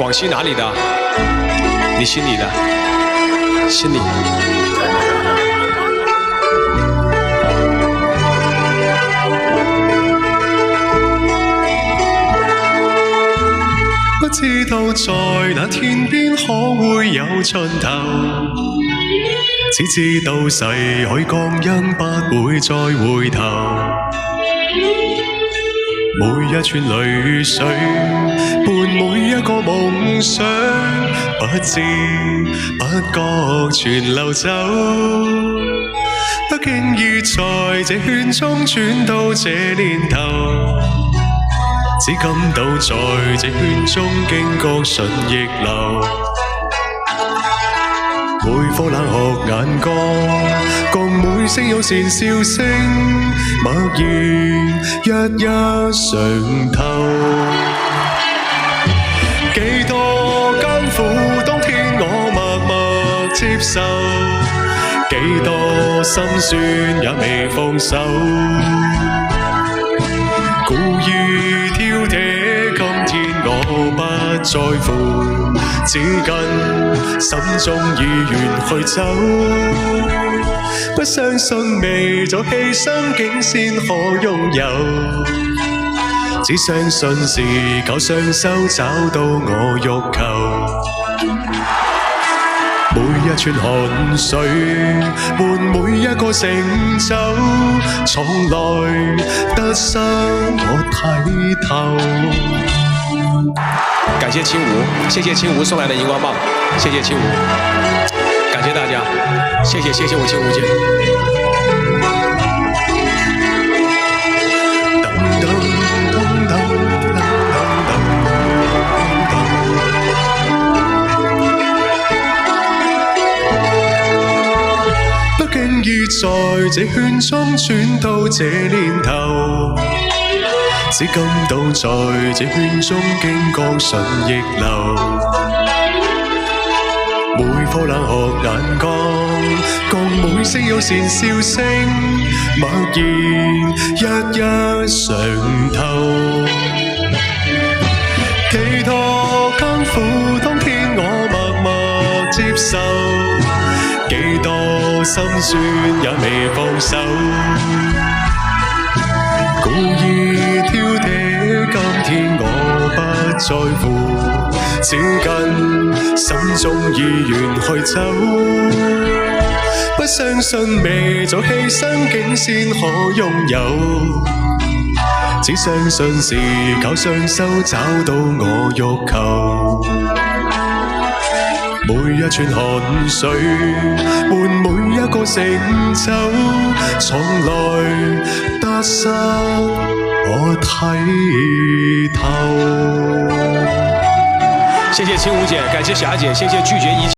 广西哪里的？你心里的，心里。不知道在那天邊可會有盡頭，只知道逝去光陰不會再回頭。每一串淚水伴每一個夢想，不知不覺全流走。不經意在這圈中轉到這年頭，只感到在這圈中驚覺順逆流。每顆冷酷眼光，共每聲友善笑聲，默然一一嘗透。幾多艱苦，當天我默默接受，幾多心酸也未放手。故意挑剔，今天我不在乎，只跟心中意願去走。不相信未做犧牲竟先可擁有，只相信是靠雙手找到我欲求。每一串汗水換每一個成就，從來得失我睇透。感謝青梧，謝謝青梧送來的熒光棒，謝謝青梧，感謝大家，謝謝謝謝我青梧姐。不經意在這圈中轉到這年頭，只感到在這圈中驚覺順逆流。每顆冷酷眼光，共每聲友善笑聲，默然一一嘗透。幾多艱苦，當天我默默接受，幾多心酸也未放手。故意挑剔，今天我不在乎，只跟心中意願去走。不相信未做犧牲竟先可擁有，只相信是靠雙手找到我欲求。每一串汗水換每一個成就，從來得失我睇透。謝謝青梧姐，感謝霞姐，謝謝拒絕一切。